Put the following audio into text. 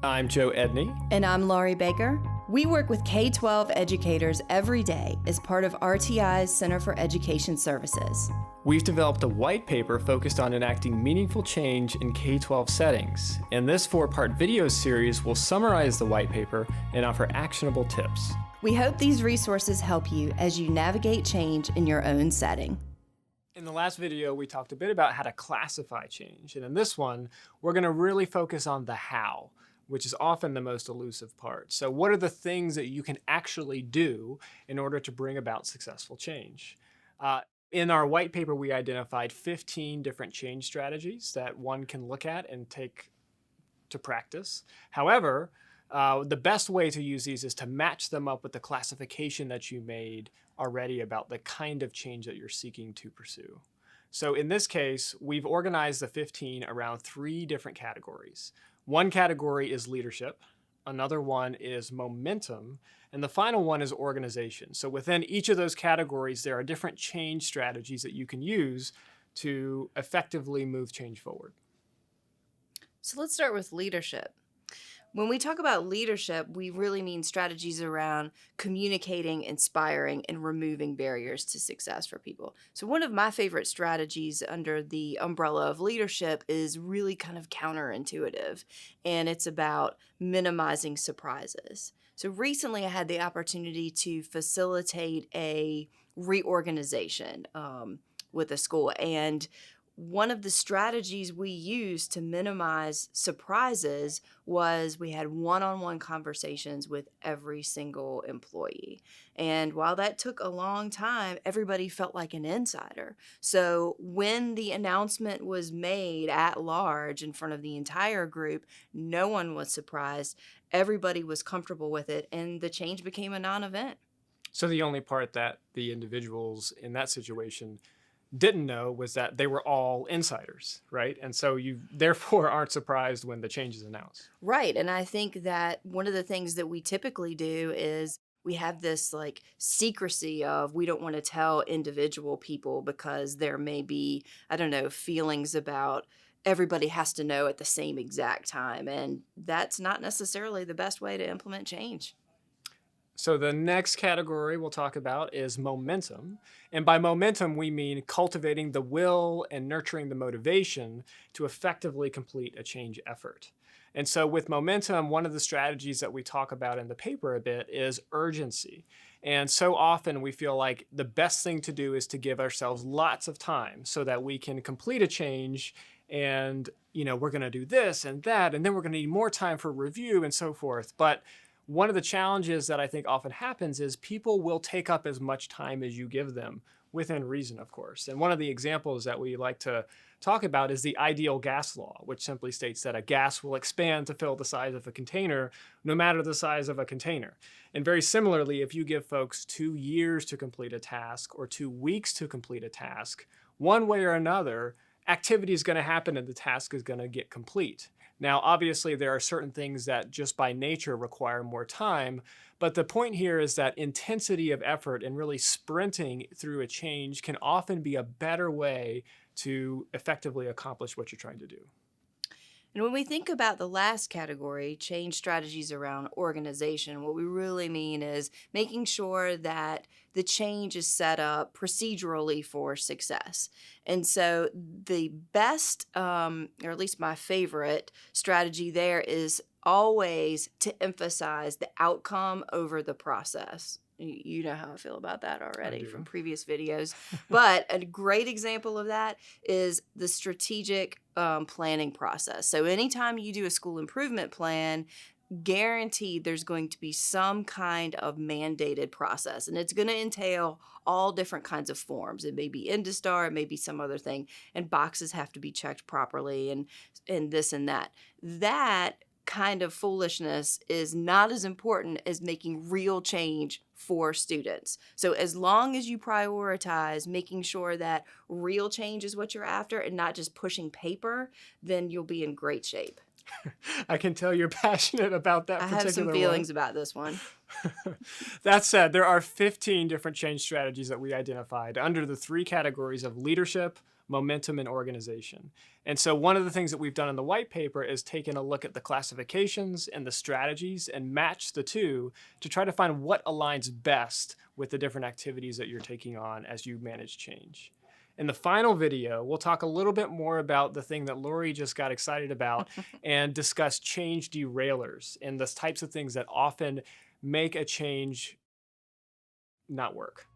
I'm Joe Edney. And I'm Laurie Baker. We work with K-12 educators every day as part of RTI's Center for Education Services. We've developed a white paper focused on enacting meaningful change in K-12 settings, and this 4-part video series will summarize the white paper and offer actionable tips. We hope these resources help you as you navigate change in your own setting. In the last video, we talked a bit about how to classify change, and in this one, we're going to really focus on the how, which is often the most elusive part. So what are the things that you can actually do in order to bring about successful change? In our white paper, we identified 15 different change strategies that one can look at and take to practice. However, the best way to use these is to match them up with the classification that you made already about the kind of change that you're seeking to pursue. So in this case, we've organized the 15 around 3 different categories. One category is leadership, another one is momentum, and the final one is organization. So within each of those categories, there are different change strategies that you can use to effectively move change forward. So let's start with leadership. When we talk about leadership, we really mean strategies around communicating, inspiring, and removing barriers to success for people. So one of my favorite strategies under the umbrella of leadership is really kind of counterintuitive, and it's about minimizing surprises. So recently I had the opportunity to facilitate a reorganization with a school, and one of the strategies we used to minimize surprises was we had one-on-one conversations with every single employee. And while that took a long time, everybody felt like an insider. So when the announcement was made at large in front of the entire group, no one was surprised. Everybody was comfortable with it, and the change became a non-event. So the only part that the individuals in that situation didn't know was that they were all insiders, right? And so you therefore aren't surprised when the change is announced. Right. And I think that one of the things that we typically do is we have this like secrecy of we don't want to tell individual people because there may be, I don't know, feelings about everybody has to know at the same exact time. And that's not necessarily the best way to implement change. So the next category we'll talk about is momentum. And by momentum, we mean cultivating the will and nurturing the motivation to effectively complete a change effort. And so with momentum, one of the strategies that we talk about in the paper a bit is urgency. And so often we feel like the best thing to do is to give ourselves lots of time so that we can complete a change and, we're going to do this and that, and then we're going to need more time for review and so forth. But one of the challenges that I think often happens is people will take up as much time as you give them, within reason, of course. And one of the examples that we like to talk about is the ideal gas law, which simply states that a gas will expand to fill the size of a container, no matter the size of a container. And very similarly, if you give folks 2 years to complete a task or 2 weeks to complete a task, one way or another, activity is going to happen and the task is going to get complete. Now, obviously, there are certain things that just by nature require more time, but the point here is that intensity of effort and really sprinting through a change can often be a better way to effectively accomplish what you're trying to do. And when we think about the last category, change strategies around organization, what we really mean is making sure that the change is set up procedurally for success. And so the best, or at least my favorite strategy there is always to emphasize the outcome over the process. You know how I feel about that already from previous videos. But a great example of that is the strategic planning process. So anytime you do a school improvement plan, guaranteed there's going to be some kind of mandated process. And it's going to entail all different kinds of forms. It may be Industar, it may be some other thing. And boxes have to be checked properly and this and that. That kind of foolishness is not as important as making real change for students. So as long as you prioritize making sure that real change is what you're after and not just pushing paper, then you'll be in great shape. I can tell you're passionate about that particular one. I have some feelings about this one. That said, there are 15 different change strategies that we identified under the 3 categories of leadership, momentum and organization. And so one of the things that we've done in the white paper is taken a look at the classifications and the strategies and match the two to try to find what aligns best with the different activities that you're taking on as you manage change. In the final video, we'll talk a little bit more about the thing that Lori just got excited about and discuss change derailers and the types of things that often make a change not work.